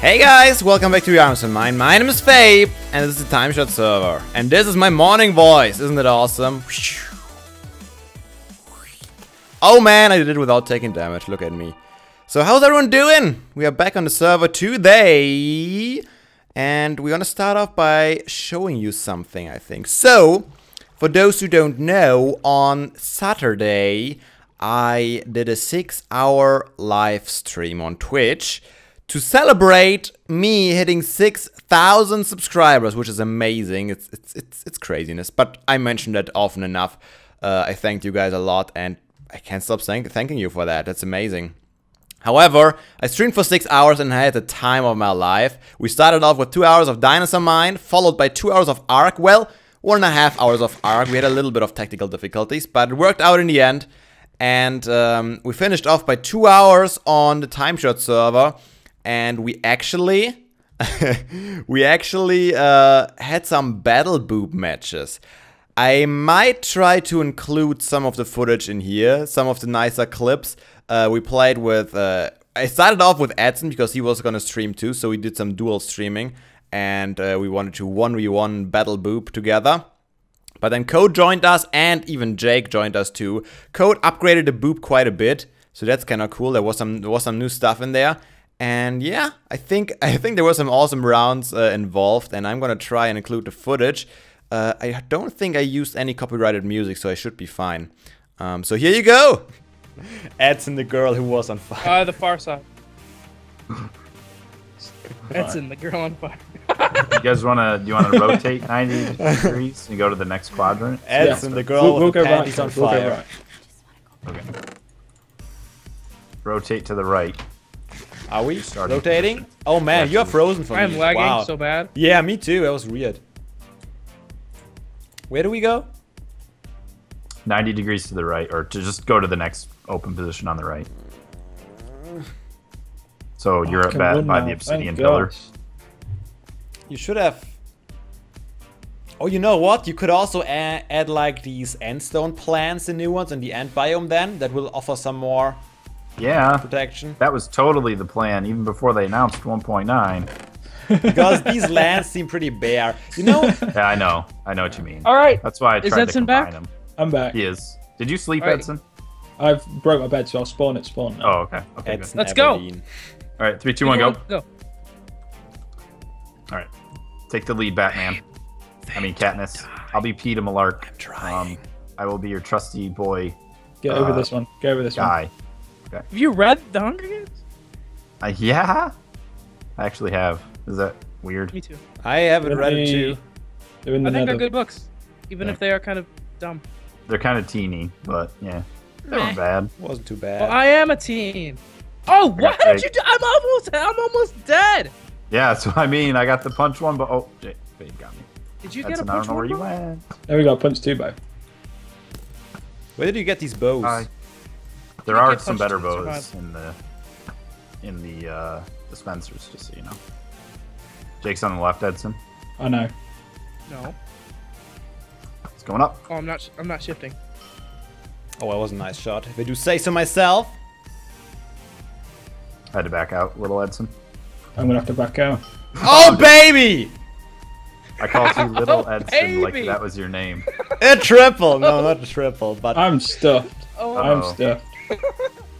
Hey guys, welcome back to your Arms and Mine. My name is Fabe, and this is the TimeShot server. And this is my morning voice, isn't it awesome? Oh man, I did it without taking damage, look at me. So how's everyone doing? We are back on the server today. And we're gonna start off by showing you something, I think. So, for those who don't know, on Saturday, I did a 6-hour live stream on Twitch to celebrate me hitting 6,000 subscribers, which is amazing. It's craziness, but I mentioned that often enough. I thanked you guys a lot, and I can't stop thanking you for that. That's amazing. However, I streamed for 6 hours and I had the time of my life. We started off with 2 hours of Dinosaur Mine, followed by 2 hours of Ark. Well, 1.5 hours of Ark. We had a little bit of technical difficulties, but it worked out in the end. And we finished off by 2 hours on the TimeShot server. And we actually had some battle boob matches. I might try to include some of the footage in here, some of the nicer clips. We played with, I started off with Edson because he was gonna stream too, so we did some dual streaming. And we wanted to 1v1 battle boob together. But then Code joined us and even Jake joined us too. Code upgraded the boob quite a bit, so that's kinda cool. There was some new stuff in there. And yeah, I think there were some awesome rounds involved, and I'm gonna try and include the footage. I don't think I used any copyrighted music, so I should be fine. So here you go. Edson, the girl who was on fire. The far side. Edson, the girl on fire. You guys do you wanna rotate 90 degrees and go to the next quadrant? Edson, the girl with the panties on fire. Okay. Rotate to the right. Are we rotating? Oh man, you're frozen for me. I'm lagging so bad. Yeah, me too. That was weird. Where do we go? 90 degrees to the right, or to just go to the next open position on the right. So you're by the obsidian pillar. You should have. Oh, you know what? You could also add like these endstone plants, the new ones, in the end biome. Then that will offer some more. Yeah, protection. That was totally the plan, even before they announced 1.9. Because these lands seem pretty bare. You know? Yeah, I know what you mean. All right. That's why I tried to combine them. I'm back. He is. Did you sleep, right. Edson? I've broke my bed, so I'll spawn at spawn now. Oh, okay. Okay, good. Let's go. All right, 3, 2, 1, go. Go. All right. Take the lead, Batman. I mean, Katniss. I'll be Peter Malark. I'm trying. I will be your trusty boy. Get over this one. Get over this guy. one. Okay. Have you read The Hunger Games? Yeah. I actually have. Is that weird? Me too. I haven't read it too. They're in the I think nether. they're good books, even if they are kind of dumb. They're kind of teeny, but yeah. They weren't bad. Wasn't too bad. Well, I am a teen. Oh, what did you do? I'm almost dead. Yeah, so I mean, I got the punch one, but oh, Jake got me. Did you That's get a punch I don't know where one? you went. There we go, punch 2 bow. Where did you get these bows? There You are get some punched better to bows survive. in the dispensers, just so you know. Jake's on the left, Edson. I know. No. It's going up. Oh, I'm not shifting. Oh, that was a nice shot. If I do say so myself. I had to back out, little Edson. I'm gonna have to back out. Oh, baby! I called you little Oh, Edson like baby! that was your name. A triple! No, not a triple, but I'm stuffed. Oh, Uh-oh. I'm stuffed.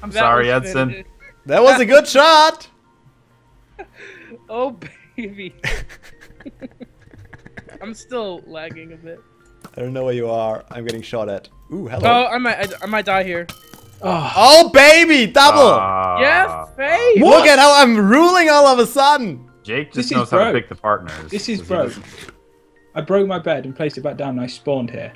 I'm that sorry, was Edson. finished. that was a good shot! Oh, baby. I'm still lagging a bit. I don't know where you are. I'm getting shot at. Ooh, hello. Oh, I might die here. Oh, Oh, baby! Double! Yeah, Fabe. Look at how I'm ruling all of a sudden! Jake This just is knows how to broke. pick the partners. this is 'cause he broke. doesn't- I broke my bed and placed it back down and I spawned here.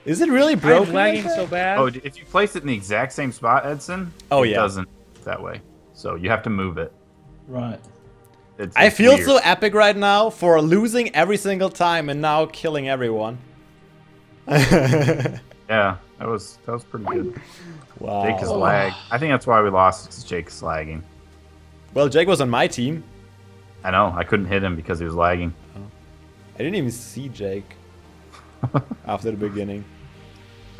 Is it really I'm broken? lagging like that? so bad. Oh, if you place it in the exact same spot, Edson, Oh, it yeah. doesn't that way. So you have to move it. Right. I It's feel weird. so epic right now for losing every single time and now killing everyone. Yeah, that was pretty good. Wow. Jake is lag. I think that's why we lost, because Jake's lagging. Well, Jake was on my team. I know, I couldn't hit him because he was lagging. I didn't even see Jake after the beginning.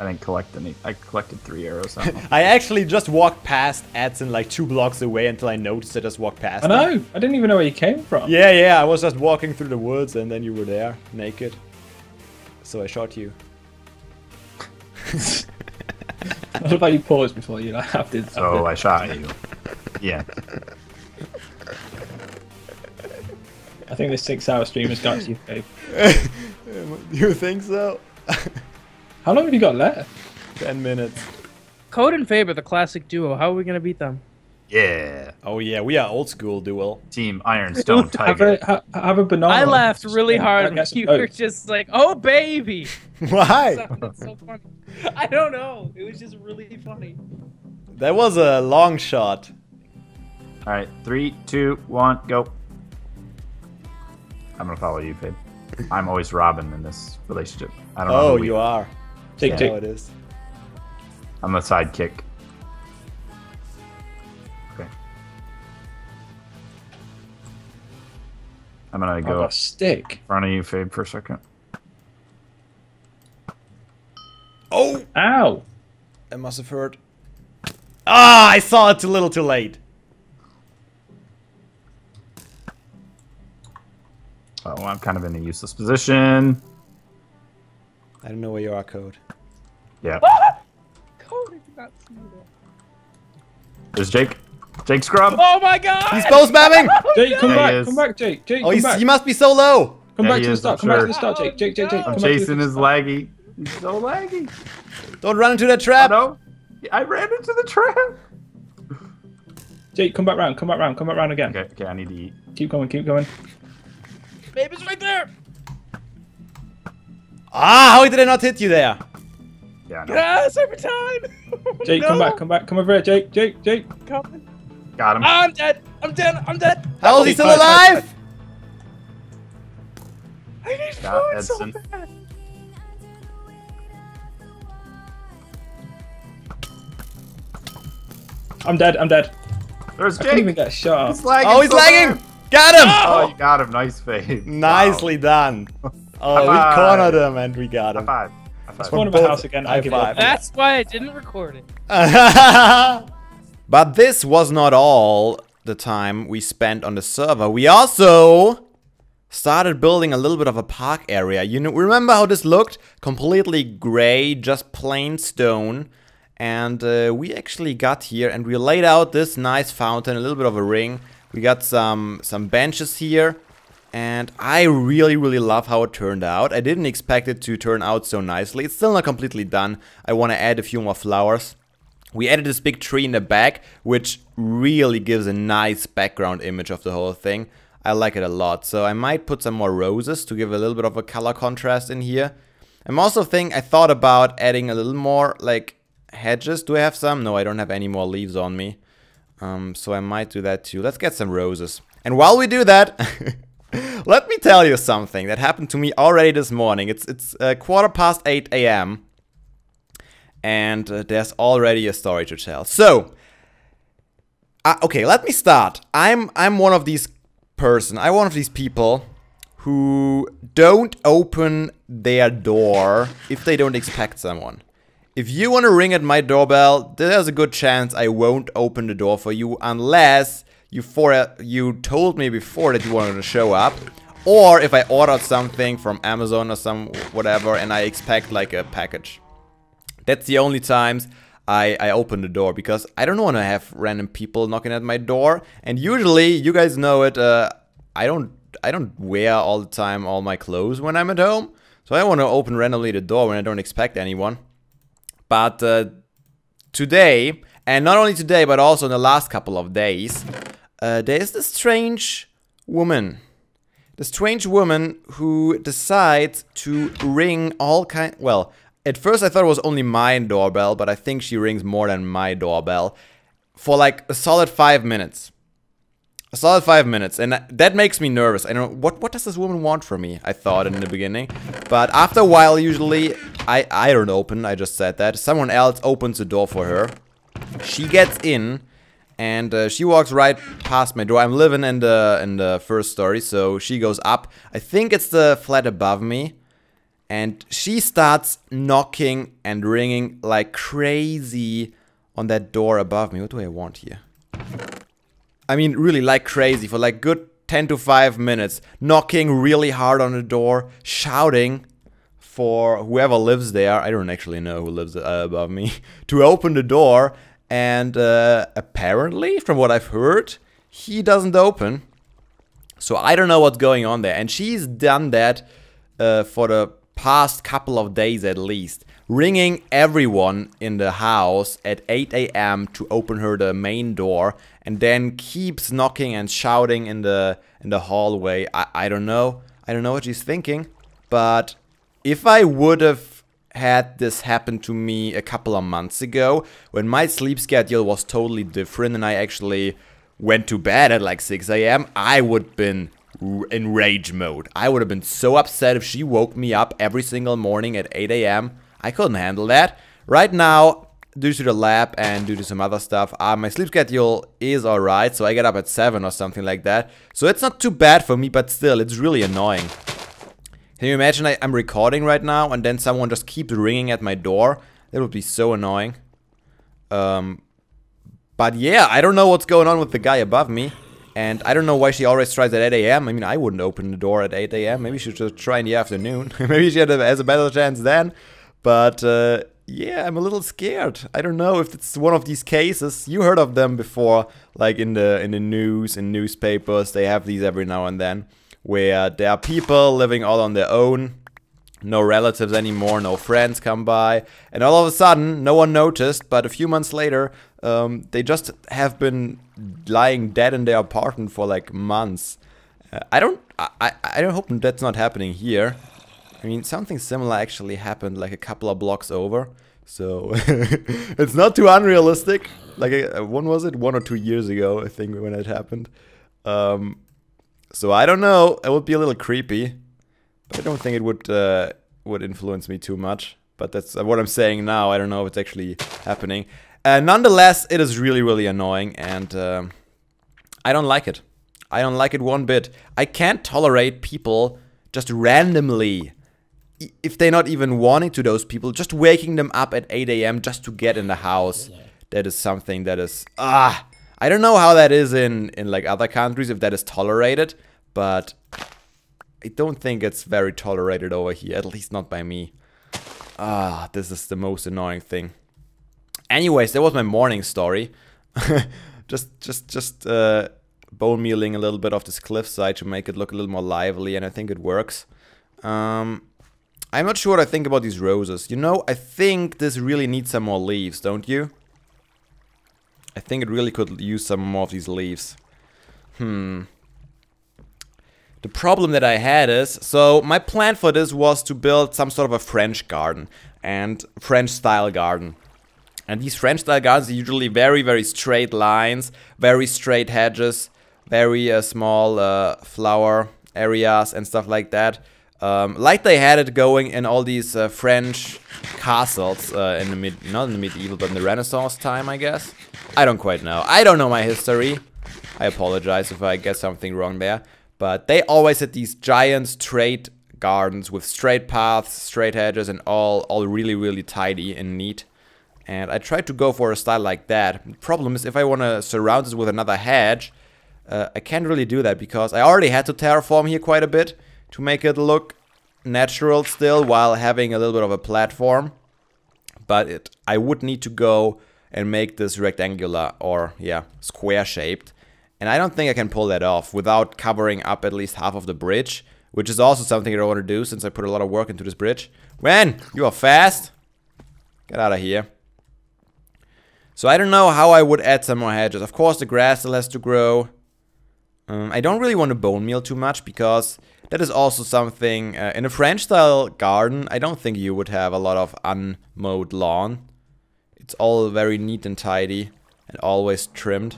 I didn't collect any. I collected 3 arrows. I actually just walked past Edson like 2 blocks away until I noticed I just walked past I know. I didn't even know where you came from. Yeah, I was just walking through the woods and then you were there, naked. So I shot you. What about you paused before you like after? So I shot you. Yeah. I think this 6-hour stream has got to you, Fabe. You think so? How long have you got left? 10 minutes. Code and Fabe are the classic duo. How are we gonna beat them? Yeah. Oh yeah, we are old school duel. Team Ironstone Have Tiger. a banana. I laughed really hard I when guess you so. were just like, "Oh baby." Why? Sounded so funny. I don't know. It was just really funny. That was a long shot. All right, 3, 2, 1, go. I'm gonna follow you, Fabe. I'm always Robin in this relationship. I don't know. Oh, who you are. Jake, That's Jake. how it is. I'm a sidekick. Okay. I'm gonna I go got a stick. in front of you, Fabe, for a second. Oh! Ow! That must have hurt. Ah, I saw it too little too late. Oh, I'm kind of in a useless position. I don't know where you are, Code. Yeah. Code, I did not see that. There's Jake. Jake Scrub. Oh my god! He's both spamming! Jake, come Yeah, he back! is. Come back, Jake! Jake, Oh, come back! he must be so low! Come Yeah, back he to the is, start! I'm Come back to sure. the start, Jake! Jake, Jake, Jake! I'm Come I'm back to chasing the his start. laggy. He's so laggy. Don't run into that Oh, trap! no. I ran into the trap. Jake, come back round! Come back round! Come back round again! Okay, I need to eat. Keep going! Keep going! Babe is right there. Ah, how did I not hit you there? Yeah, no. Yes, every time. Jake, come back! Come back! Come over here, Jake! Jake! Jake! Coming. Got him. I'm dead. I'm dead. I'm dead. How is he still Five, five, alive? I need Got food so Edson. bad. I'm dead! I'm dead! There's I couldn't even Jake. get a shot He's off. lagging. Oh, he's so lagging! bad. Got him! Oh, you got him. Nice fade. Nicely done. Oh, we High five. cornered him and we got Wow. him. High five. High five. Spawn in my house again. I High give up. five. That's why I didn't record it. But this was not all the time we spent on the server. We also started building a little bit of a park area. You know, remember how this looked? Completely gray, just plain stone. And we actually got here and we laid out this nice fountain, a little bit of a ring. We got some benches here. And I really, really love how it turned out. I didn't expect it to turn out so nicely. It's still not completely done. I want to add a few more flowers. We added this big tree in the back, which really gives a nice background image of the whole thing. I like it a lot. So I might put some more roses to give a little bit of a color contrast in here. I'm also I thought about adding a little more like hedges. Do I have some? No, I don't have any more leaves on me. So I might do that too. Let's get some roses. And while we do that, let me tell you something that happened to me already this morning. It's 8:15 a.m. And there's already a story to tell. So, okay, let me start. I'm one of these people who don't open their door if they don't expect someone. If you want to ring at my doorbell, there's a good chance I won't open the door for you unless you told me before that you wanted to show up, or if I ordered something from Amazon or some whatever and I expect like a package. That's the only times I open the door, because I don't want to have random people knocking at my door. And usually, you guys know it, I don't wear all the time all my clothes when I'm at home. So I want to open randomly the door when I don't expect anyone. But today, and not only today, but also in the last couple of days, there's this strange woman. The strange woman who decides to ring all kind. Well, at first I thought it was only my doorbell, but I think she rings more than my doorbell for like a solid 5 minutes. A solid 5 minutes, and that makes me nervous. I don't know, what does this woman want from me? I thought in the beginning. But after a while, usually, I don't open, I just said that. Someone else opens the door for her. She gets in, and she walks right past my door. I'm living in the first story, so she goes up. I think it's the flat above me. And she starts knocking and ringing like crazy on that door above me. What do I want here? I mean, really like crazy for like good 10 to 5 minutes. Knocking really hard on the door, shouting for whoever lives there. I don't actually know who lives above me. To open the door. And apparently, from what I've heard, he doesn't open. So I don't know what's going on there. And she's done that for the past couple of days at least. Ringing everyone in the house at 8 AM to open her the main door. And then keeps knocking and shouting in the hallway. I don't know. I don't know what she's thinking. But if I would have had this happen to me a couple of months ago, when my sleep schedule was totally different and I actually went to bed at like 6 AM, I would have been in rage mode. I would have been so upset if she woke me up every single morning at 8 AM. I couldn't handle that. Right now, due to the lab and due to some other stuff, my sleep schedule is alright, so I get up at 7 or something like that. So it's not too bad for me, but still, it's really annoying. Can you imagine I'm recording right now and then someone just keeps ringing at my door? That would be so annoying. But yeah, I don't know what's going on with the guy above me. And I don't know why she always tries at 8 AM. I mean, I wouldn't open the door at 8 AM. Maybe she should try in the afternoon. Maybe she has a better chance then. But yeah, I'm a little scared. I don't know if it's one of these cases. You heard of them before, like in the news, in newspapers. They have these every now and then, where there are people living all on their own, no relatives anymore, no friends come by, and all of a sudden, no one noticed, but a few months later, they just have been lying dead in their apartment for like months. I don't hope that's not happening here. I mean, something similar actually happened like a couple of blocks over, so it's not too unrealistic. Like, when was it? 1 or 2 years ago, I think, when it happened. So I don't know. It would be a little creepy, but I don't think it would influence me too much. But that's what I'm saying now. I don't know if it's actually happening. Nonetheless, it is really, really annoying, and I don't like it. I don't like it one bit. I can't tolerate people just randomly, if they're not even wanting to, those people, just waking them up at 8 AM just to get in the house. That is something that is, I don't know how that is in like other countries, if that is tolerated, but I don't think it's very tolerated over here, at least not by me. This is the most annoying thing. Anyways, that was my morning story. just bone mealing a little bit off this cliffside to make it look a little more lively, and I think it works. I'm not sure what I think about these roses. You know, I think this really needs some more leaves, don't you? I think it really could use some more of these leaves. The problem that I had is, so my plan for this was to build some sort of a French garden and French style garden. And these French style gardens are usually very, very straight lines, very straight hedges, very small flower areas and stuff like that. Like they had it going in all these French castles in the not in the medieval, but in the Renaissance time, I guess. I don't quite know. I don't know my history. I apologize if I get something wrong there. But they always had these giant straight gardens with straight paths, straight hedges, and all really, really tidy and neat. And I tried to go for a style like that. The problem is, if I want to surround this with another hedge, I can't really do that because I already had to terraform here quite a bit to make it look natural still while having a little bit of a platform. But I would need to go and make this rectangular or, yeah, square shaped. And I don't think I can pull that off without covering up at least half of the bridge, which is also something I want to do since I put a lot of work into this bridge. When? You are fast? Get out of here. So I don't know how I would add some more hedges. Of course, the grass still has to grow. I don't really want to bone meal too much because that is also something, in a French style garden, I don't think you would have a lot of unmowed lawn. It's all very neat and tidy and always trimmed.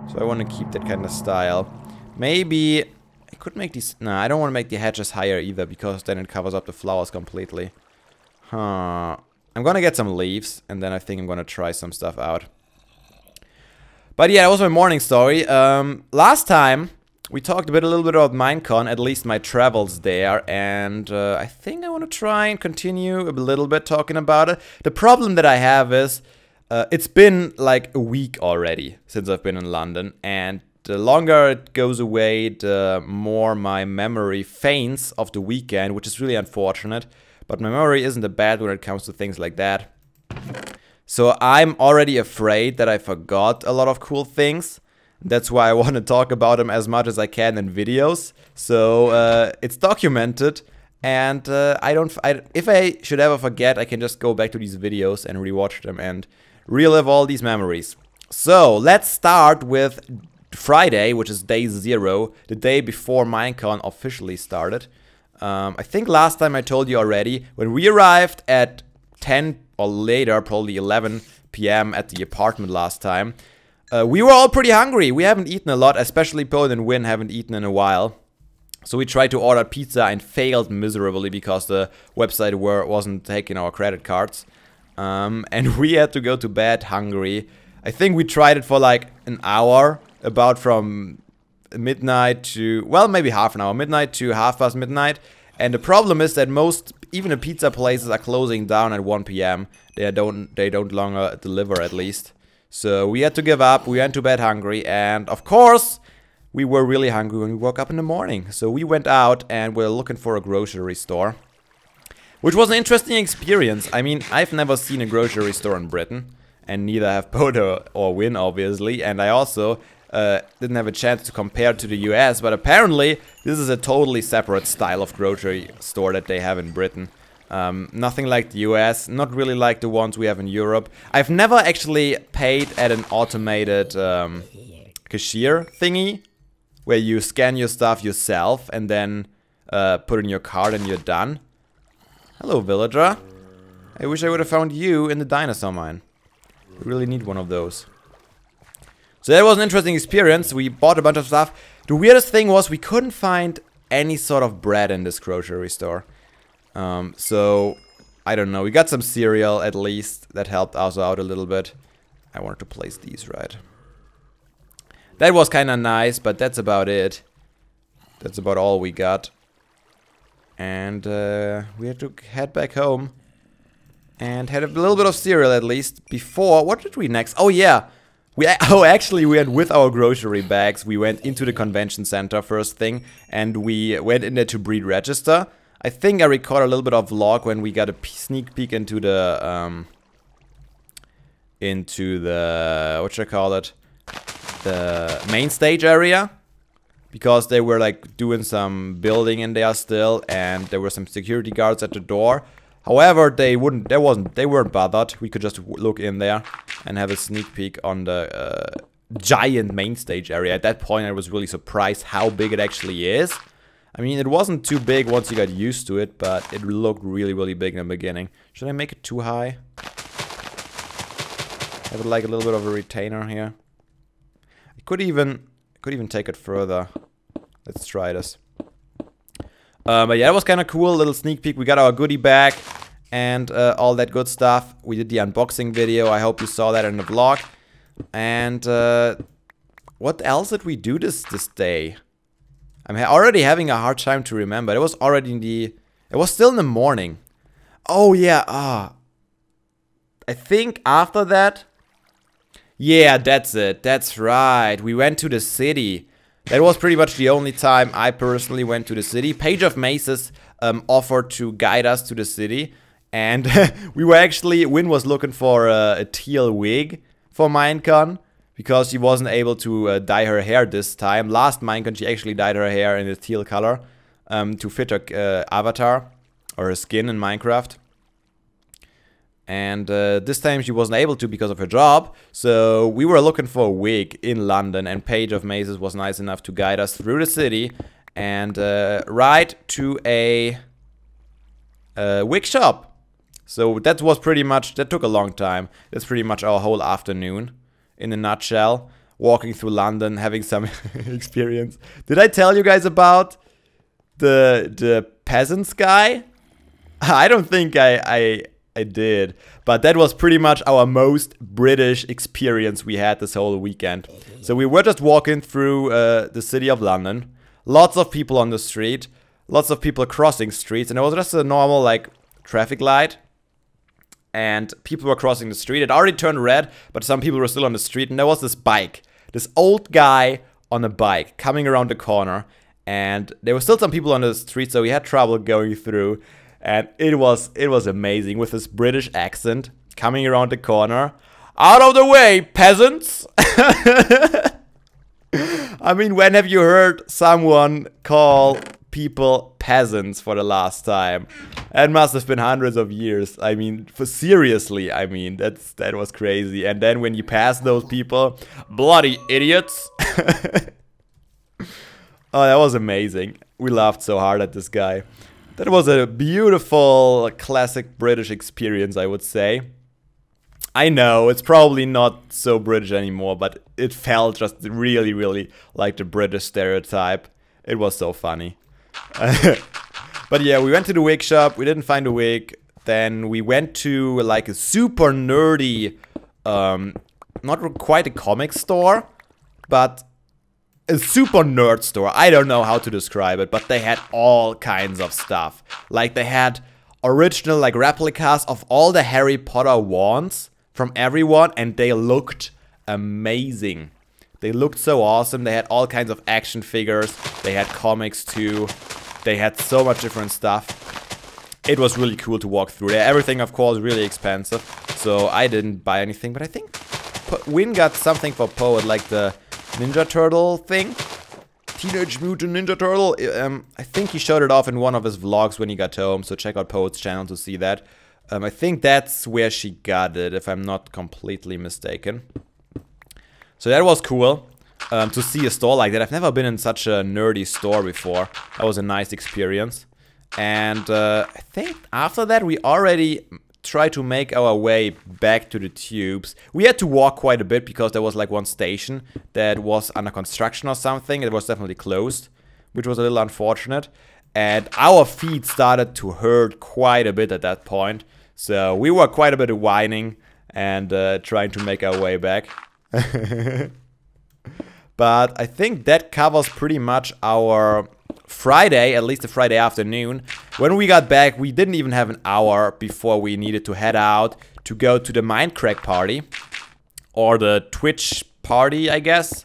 So I want to keep that kind of style. Maybe I could make these, nah, I don't want to make the hedges higher either because then it covers up the flowers completely. I'm gonna get some leaves and then I think I'm gonna try some stuff out. But yeah, that was my morning story. Last time we talked a little bit about Minecon, at least my travels there, and I think I want to try and continue a little bit talking about it. The problem that I have is, it's been like a week already since I've been in London, and the longer it goes away, the more my memory faints of the weekend, which is really unfortunate. But my memory isn't that bad when it comes to things like that. So I'm already afraid that I forgot a lot of cool things. That's why I want to talk about them as much as I can in videos. So it's documented, and if I should ever forget, I can just go back to these videos and rewatch them and relive all these memories. So let's start with Friday, which is day 0, the day before Minecon officially started. I think last time I told you already, when we arrived at 10 or later, probably 11 PM at the apartment last time, we were all pretty hungry. We haven't eaten a lot, especially Poe and Win haven't eaten in a while. So we tried to order pizza and failed miserably because the website wasn't taking our credit cards. And we had to go to bed hungry. I think we tried it for like an hour, about from midnight to, well, maybe half an hour, midnight to half past midnight. And the problem is that even the pizza places are closing down at 1 PM. They don't longer deliver, at least. So we had to give up. We went to bed hungry, and of course we were really hungry when we woke up in the morning. So we went out and we're looking for a grocery store, which was an interesting experience. I mean, I've never seen a grocery store in Britain, and neither have Poto or Win, obviously. And I also didn't have a chance to compare to the US, but apparently this is a totally separate style of grocery store that they have in Britain. Nothing like the US, not really like the ones we have in Europe. I've never actually paid at an automated cashier thingy, where you scan your stuff yourself and then put in your card and you're done. Hello, villager. I wish I would have found you in the dinosaur mine. We really need one of those. So that was an interesting experience. We bought a bunch of stuff. The weirdest thing was we couldn't find any sort of bread in this grocery store. So, I don't know. We got some cereal, at least. That helped us out a little bit. I wanted to place these right. That was kind of nice, but that's about it. That's about all we got. And we had to head back home. And had a little bit of cereal, at least, before. What did we next? Oh, yeah. Actually, we went with our grocery bags. We went into the convention center first thing, and we went in there to breed register. I think I recorded a little bit of vlog when we got a sneak peek into the what should I call it? The main stage area, because they were like doing some building in there still, and there were some security guards at the door. However, they weren't bothered. We could just look in there and have a sneak peek on the giant main stage area. At that point, I was really surprised how big it actually is. I mean, it wasn't too big once you got used to it, but it looked really, really big in the beginning. Should I make it too high? I would like a little bit of a retainer here. I could even take it further. Let's try this. But yeah, that was kind of cool, little sneak peek. We got our goodie bag and all that good stuff. We did the unboxing video. I hope you saw that in the vlog. And what else did we do this day? I'm already having a hard time to remember. It was already it was still in the morning. Oh yeah, I think after that. Yeah, that's it. That's right. We went to the city. That was pretty much the only time I personally went to the city. Page of Maces offered to guide us to the city. And we were actually, Win was looking for a teal wig for Minecon, because she wasn't able to dye her hair this time. Last Minecon, she actually dyed her hair in a teal color to fit her avatar, or her skin in Minecraft. And this time she wasn't able to because of her job. So we were looking for a wig in London, and Page of Maces was nice enough to guide us through the city and right to a wig shop. So that was pretty much, that took a long time. That's pretty much our whole afternoon in a nutshell. Walking through London, having some experience. Did I tell you guys about the peasants guy? I don't think I I did. But that was pretty much our most British experience we had this whole weekend. So we were just walking through the city of London. Lots of people on the street. Lots of people crossing streets. And it was just a normal, like, traffic light. And people were crossing the street. It already turned red, but some people were still on the street. And there was this bike. This old guy on a bike coming around the corner. And there were still some people on the street, so we had trouble going through. And it was amazing with this British accent coming around the corner. Out of the way, peasants! I mean, when have you heard someone call people peasants for the last time? That must have been hundreds of years. I mean, seriously, I mean, that was crazy. And then when you pass those people, bloody idiots! Oh, that was amazing. We laughed so hard at this guy. That was a beautiful, classic British experience, I would say. I know, it's probably not so British anymore, but it felt just really, really like the British stereotype. It was so funny. But yeah, we went to the wig shop, we didn't find a wig. Then we went to like a super nerdy, not quite a comic store, but a super nerd store. I don't know how to describe it, but they had all kinds of stuff. Like they had original like replicas of all the Harry Potter wands from everyone, and they looked amazing. They looked so awesome. They had all kinds of action figures. They had comics too. They had so much different stuff. It was really cool to walk through there. Everything, of course, really expensive. So I didn't buy anything, but I think Win got something for Poet, like the Ninja Turtle thing. Teenage Mutant Ninja Turtle. I think he showed it off in one of his vlogs when he got home, so check out Poet's channel to see that. I think that's where she got it, if I'm not completely mistaken. So that was cool, to see a store like that. I've never been in such a nerdy store before. That was a nice experience. And I think after that we already tried to make our way back to the tubes. We had to walk quite a bit because there was like one station that was under construction or something. It was definitely closed, which was a little unfortunate. And our feet started to hurt quite a bit at that point. So we were quite a bit of whining and trying to make our way back. But I think that covers pretty much our Friday, at least the Friday afternoon. When we got back, we didn't even have an hour before we needed to head out to go to the Minecraft party. Or the Twitch party, I guess.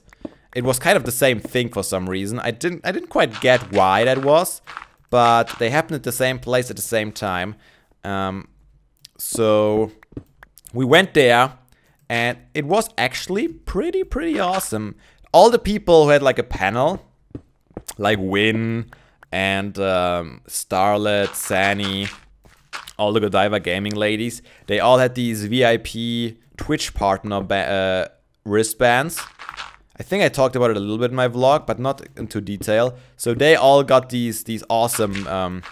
It was kind of the same thing for some reason. I didn't quite get why that was, but they happened at the same place at the same time. So we went there, and it was actually pretty awesome. All the people who had like a panel, like Win and Starlet, Sani, all the Godiva gaming ladies, they all had these VIP Twitch partner wristbands. I think I talked about it a little bit in my vlog, but not into detail. So they all got these awesome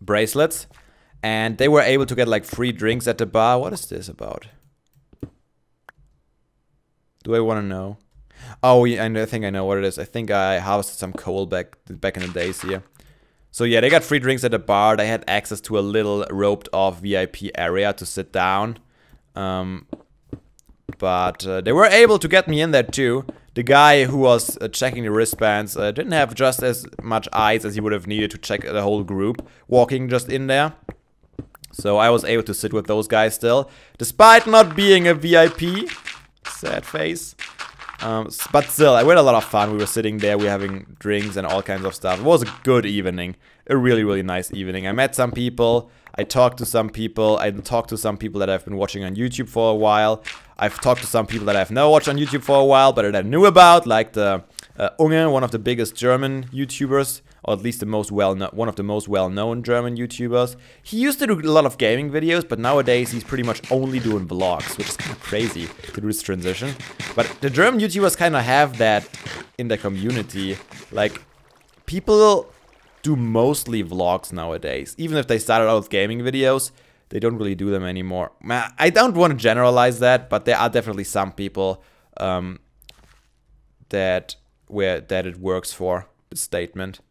bracelets, and they were able to get like free drinks at the bar. What is this about? Do I want to know? Oh, yeah, I think I know what it is. I think I harvested some coal back in the days here. So yeah, they got free drinks at the bar. They had access to a little roped off VIP area to sit down. But they were able to get me in there too. The guy who was checking the wristbands didn't have just as much eyes as he would have needed to check the whole group walking just in there. So I was able to sit with those guys still, despite not being a VIP. Sad face. But still, we had a lot of fun. We were sitting there, we were having drinks and all kinds of stuff. It was a good evening. A really nice evening. I met some people. I talked to some people. I talked to some people that I've been watching on YouTube for a while. I've talked to some people that I've never watched on YouTube for a while, but that I knew about, like the Unge, one of the biggest German YouTubers, or at least the most one of the most well-known German YouTubers. He used to do a lot of gaming videos, but nowadays he's pretty much only doing vlogs, which is kind of crazy to do this transition. But the German YouTubers kind of have that in their community. Like, people do mostly vlogs nowadays. Even if they started out with gaming videos, they don't really do them anymore. I don't want to generalize that, but there are definitely some people that it works for, the statement.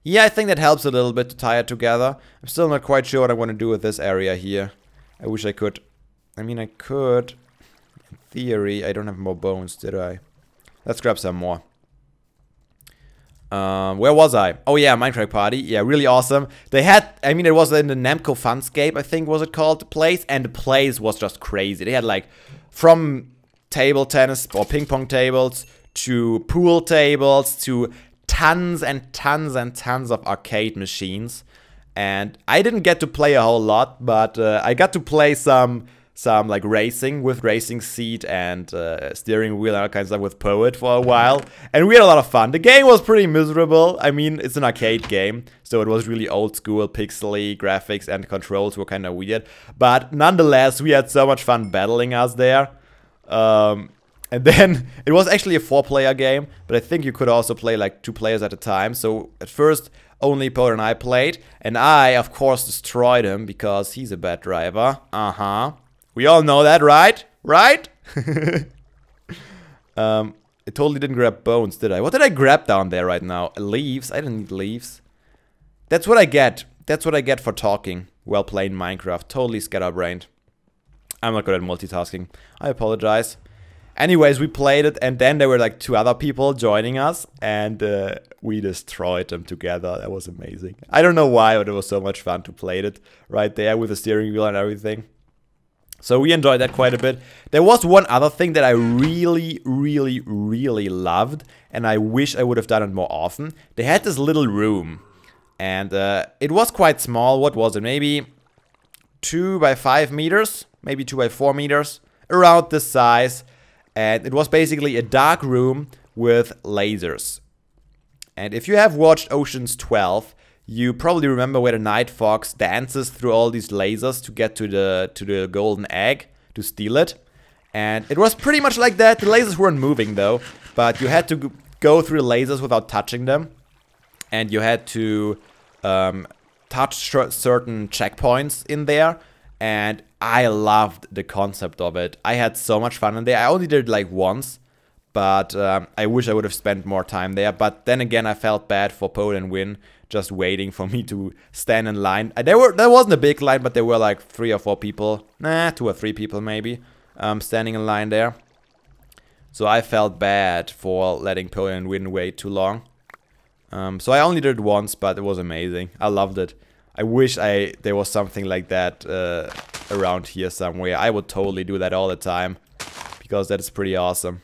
Yeah, I think that helps a little bit to tie it together. I'm still not quite sure what I want to do with this area here. I wish I could. I mean, I could. In theory, I don't have more bones, did I? Let's grab some more. Where was I? Oh yeah, Minecraft party. Yeah, really awesome. They had, I mean, it was in the Namco Funscape, I think was it called, the place. And the place was just crazy. They had like, from table tennis or ping pong tables to pool tables to tons and tons and tons of arcade machines. And I didn't get to play a whole lot, but I got to play some like racing with racing seat and steering wheel and all kinds of stuff with Poet for a while. And we had a lot of fun. The game was pretty miserable. I mean, it's an arcade game, so it was really old school, pixely graphics, and controls were kind of weird. But nonetheless, we had so much fun battling us there. And then it was actually a 4-player game, but I think you could also play like 2 players at a time. So at first, only Poet and I played, and I, of course, destroyed him because he's a bad driver. We all know that, right? Right? I totally didn't grab bones, did I? What did I grab down there right now? Leaves? I didn't need leaves. That's what I get. That's what I get for talking while playing Minecraft. Totally scatterbrained. I'm not good at multitasking. I apologize. Anyways, we played it, and then there were like 2 other people joining us, and we destroyed them together. That was amazing. I don't know why, but it was so much fun to play it right there with the steering wheel and everything. So we enjoyed that quite a bit. There was one other thing that I really, really, really loved, and I wish I would have done it more often. They had this little room, and it was quite small. What was it? Maybe 2 by 5 meters? Maybe 2 by 4 meters? Around this size. And it was basically a dark room with lasers. And if you have watched Ocean's 12, you probably remember where the Night Fox dances through all these lasers to get to the golden egg to steal it. And it was pretty much like that. The lasers weren't moving though, but you had to go through the lasers without touching them. And you had to touch certain checkpoints in there. And I loved the concept of it. I had so much fun in there. I only did it like once, but I wish I would have spent more time there. But then again, I felt bad for Poet and Win just waiting for me to stand in line. There wasn't a big line, but there were like 3 or 4 people, 2 or 3 people maybe, standing in line there. So I felt bad for letting Poet and Win wait too long. So I only did it once, but it was amazing. I loved it. I wish there was something like that around here somewhere. I would totally do that all the time, because that is pretty awesome.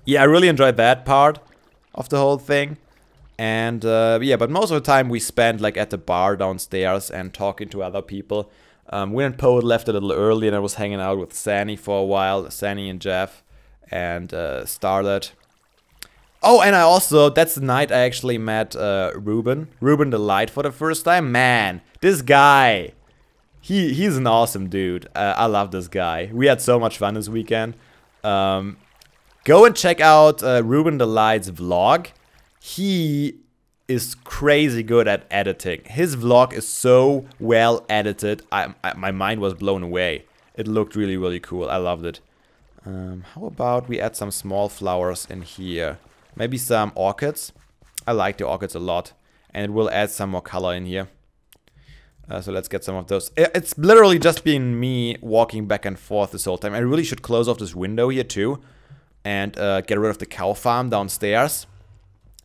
Yeah, I really enjoyed that part of the whole thing. And yeah, but most of the time we spent like at the bar downstairs and talking to other people. Win and Poet left a little early, and I was hanging out with Sanny for a while. Sanny and Jeff and Starlet. Oh, and I also, that's the night I actually met Ruben the Light for the first time. Man, this guy, he's an awesome dude. I love this guy. We had so much fun this weekend. Go and check out Ruben the Light's vlog. He is crazy good at editing. His vlog is so well edited. My mind was blown away. It looked really, really cool. I loved it. How about we add some small flowers in here? Maybe some orchids. I like the orchids a lot. And it will add some more color in here. So let's get some of those. It's literally just been me walking back and forth this whole time. I really should close off this window here too. And get rid of the cow farm downstairs.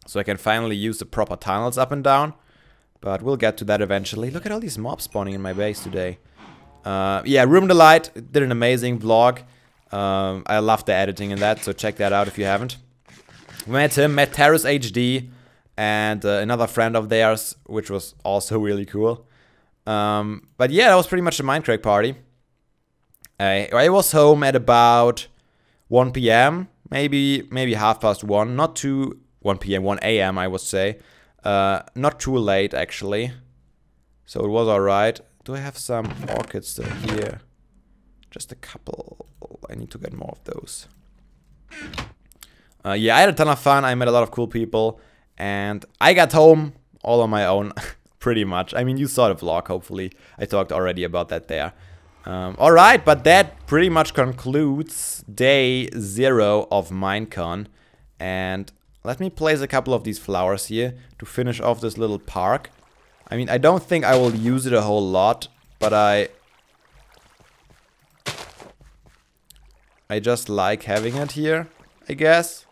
So I can finally use the proper tunnels up and down. But we'll get to that eventually. Look at all these mobs spawning in my base today. Yeah, Room the Light did an amazing vlog. I love the editing in that, so check that out if you haven't. Met him, met Terrace HD, and another friend of theirs, which was also really cool. But yeah, that was pretty much a Minecraft party. I was home at about 1 PM, maybe 1:30, not too 1 PM, 1 AM I would say. Not too late actually, so it was alright. Do I have some orchids still here? Just a couple. I need to get more of those. Yeah, I had a ton of fun. I met a lot of cool people. And I got home all on my own, pretty much. I mean, you saw the vlog, hopefully. I talked already about that there. Alright, but that pretty much concludes day 0 of Minecon. And let me place a couple of these flowers here to finish off this little park. I mean, I don't think I will use it a whole lot, but I just like having it here, I guess.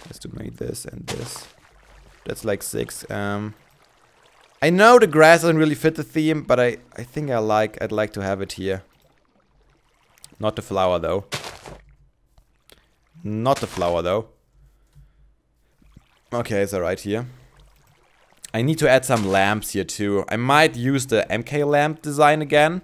Just to make this and this. That's like 6. I know the grass doesn't really fit the theme, but I think I'd like to have it here. Not the flower though. Not the flower though. Okay, it's alright here. I need to add some lamps here too. I might use the MK lamp design again.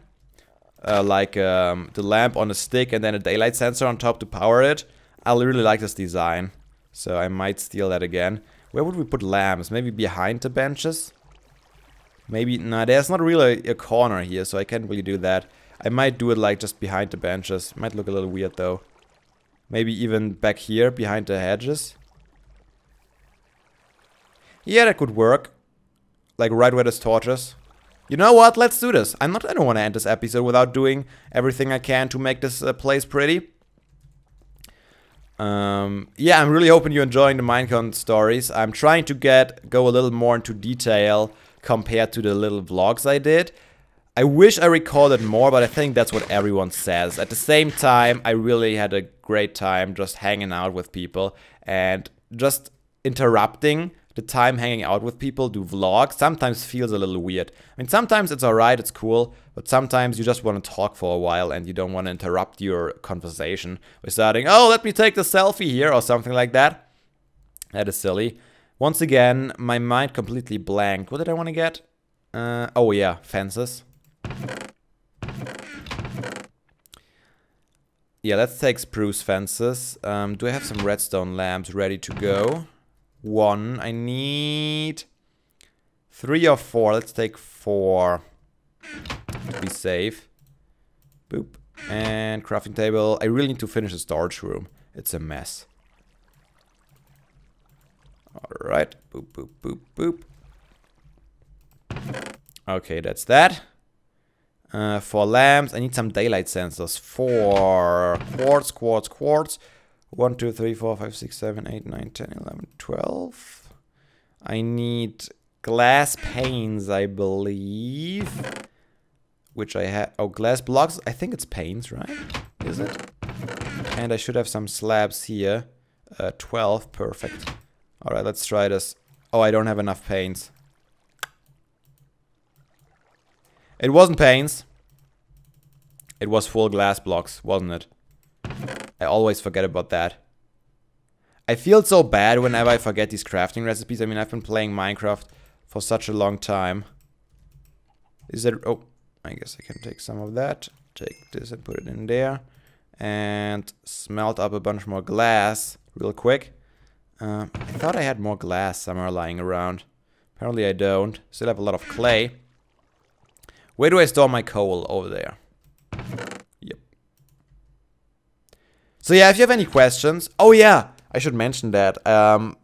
The lamp on a stick and then a daylight sensor on top to power it. I really like this design. So I might steal that again. Where would we put lamps? Maybe behind the benches? Maybe, nah, there's not really a corner here, so I can't really do that. I might do it like just behind the benches. Might look a little weird though. Maybe even back here behind the hedges. Yeah, that could work. Like right where there's torches. You know what? Let's do this. I don't want to end this episode without doing everything I can to make this place pretty. Yeah, I'm really hoping you're enjoying the Minecon stories. I'm trying to go a little more into detail compared to the little vlogs I did. I wish I recorded more, but I think that's what everyone says. At the same time, I really had a great time just hanging out with people and just interrupting the time hanging out with people do vlogs sometimes feels a little weird. I mean, sometimes it's alright, it's cool, but sometimes you just want to talk for a while and you don't want to interrupt your conversation by starting, oh, let me take the selfie here or something like that. That is silly. Once again, my mind completely blanked. What did I want to get? Oh yeah, fences. Yeah, let's take spruce fences. Do I have some redstone lamps ready to go? 1. I need 3 or 4. Let's take 4 to be safe. Boop. And crafting table. I really need to finish the storage room. It's a mess. Alright. Boop, boop, boop, boop. Okay, that's that. 4 lamps. I need some daylight sensors. 4 quartz. 1, 2, 3, 4, 5, 6, 7, 8, 9, 10, 11, 12. I need glass panes, I believe. Which I have. Oh, glass blocks. I think it's panes, right? Is it? And I should have some slabs here. 12. Perfect. Alright, let's try this. Oh, I don't have enough panes. It wasn't panes. It was full glass blocks, wasn't it? I always forget about that. I feel so bad whenever I forget these crafting recipes. I mean, I've been playing Minecraft for such a long time. Is there... Oh, I guess I can take some of that. Take this and put it in there. And smelt up a bunch more glass real quick. I thought I had more glass somewhere lying around. Apparently I don't. Still have a lot of clay. Where do I store my coal? Over there. Yep. So yeah, if you have any questions... Oh yeah, I should mention that.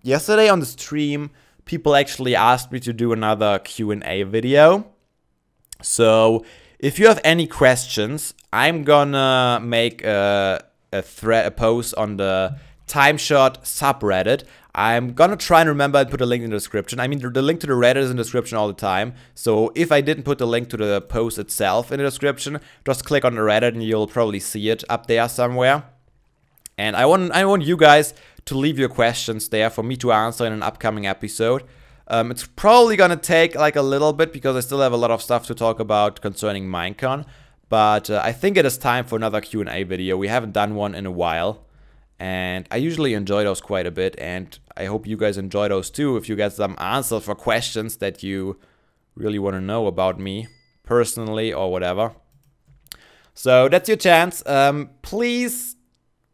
Yesterday on the stream, people actually asked me to do another Q&A video. So if you have any questions, I'm gonna make a post on the TimeShot subreddit. I'm gonna try and remember and put a link in the description. I mean, the link to the Reddit is in the description all the time. So if I didn't put the link to the post itself in the description, just click on the Reddit and you'll probably see it up there somewhere. And I want you guys to leave your questions there for me to answer in an upcoming episode. It's probably gonna take like a little bit because I still have a lot of stuff to talk about concerning Minecon. But I think it is time for another Q&A video. We haven't done one in a while. And I usually enjoy those quite a bit, and I hope you guys enjoy those too if you get some answers for questions that you really want to know about me personally or whatever. So that's your chance. Please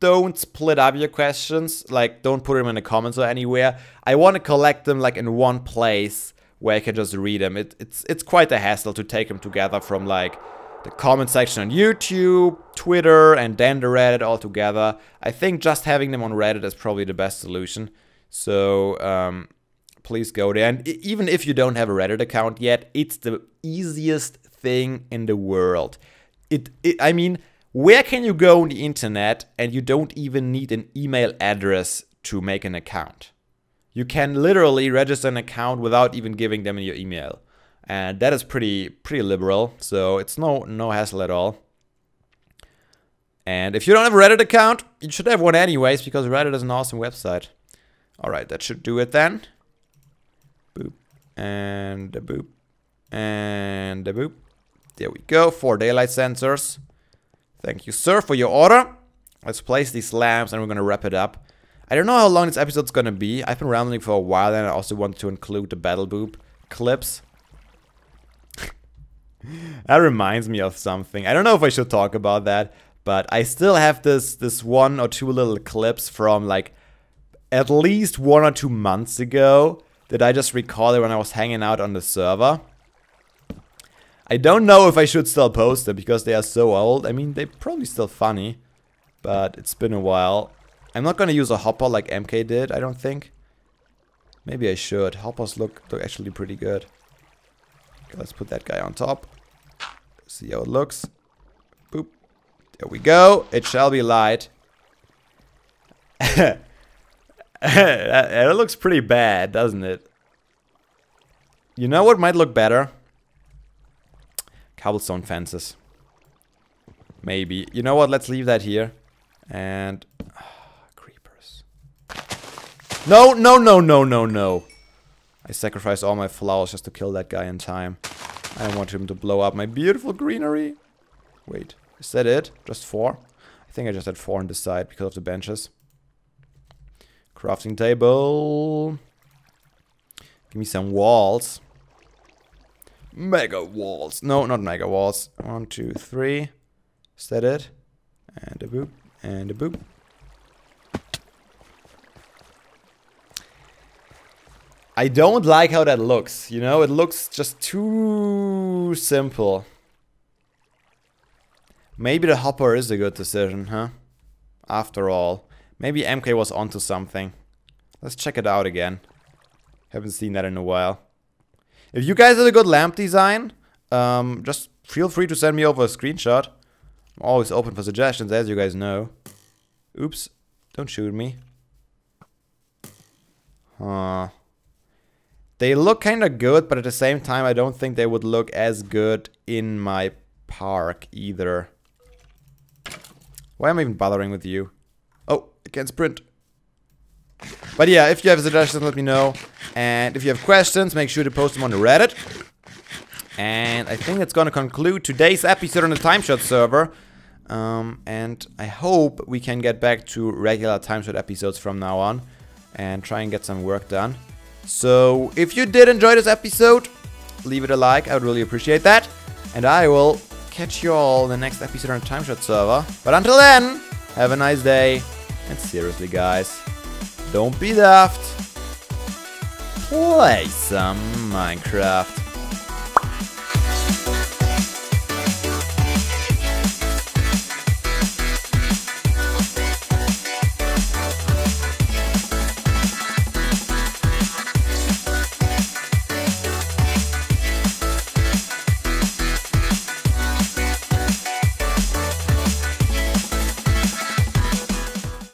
don't split up your questions, like don't put them in the comments or anywhere. I want to collect them like in one place where I can just read them. It's quite a hassle to take them together from like the comment section on YouTube, Twitter, and then the Reddit all together. I think just having them on Reddit is probably the best solution. So please go there. And even if you don't have a Reddit account yet, it's the easiest thing in the world. I mean, where can you go on the internet and you don't even need an email address to make an account. You can literally register an account without even giving them your email. And that is pretty liberal, so it's no hassle at all. And if you don't have a Reddit account, you should have one anyways, because Reddit is an awesome website. Alright, that should do it then. Boop. And a boop. And a boop. There we go. 4 daylight sensors. Thank you, sir, for your order. Let's place these lamps and we're going to wrap it up. I don't know how long this episode's going to be. I've been rambling for a while and I also wanted to include the battle boop clips. That reminds me of something. I don't know if I should talk about that, but I still have this 1 or 2 little clips from like at least 1 or 2 months ago that I just recorded when I was hanging out on the server. I don't know if I should still post them because they are so old. I mean, they're probably still funny, but it's been a while. I'm not gonna use a hopper like MK did, I don't think. Maybe I should. Hoppers look actually pretty good. Okay, let's put that guy on top. See how it looks. Boop. There we go. It shall be light. That looks pretty bad, doesn't it? You know what might look better? Cobblestone fences. Maybe. You know what? Let's leave that here. And... creepers. No, no, no, no, no, no. I sacrificed all my flowers just to kill that guy in time. I don't want him to blow up my beautiful greenery. Wait, is that it? Just 4? I think I just had 4 on this side because of the benches. Crafting table. Give me some walls. Mega walls. No, not mega walls. 1, 2, 3. Is that it? And a boop. And a boop. I don't like how that looks, you know? It looks just too simple. Maybe the hopper is a good decision, huh? After all. Maybe MK was onto something. Let's check it out again. Haven't seen that in a while. If you guys have a good lamp design, just feel free to send me over a screenshot. I'm always open for suggestions, as you guys know. Oops. Don't shoot me. Huh. They look kind of good, but at the same time, I don't think they would look as good in my park either. Why am I even bothering with you? Oh, I can't sprint. But yeah, if you have suggestions, let me know. And if you have questions, make sure to post them on the Reddit. And I think that's gonna conclude today's episode on the TimeShot server. And I hope we can get back to regular TimeShot episodes from now on. And try and get some work done. So, if you did enjoy this episode, leave it a like, I would really appreciate that. And I will catch you all in the next episode on the TimeShot server. But until then, have a nice day. And seriously guys, don't be daft. Play some Minecraft.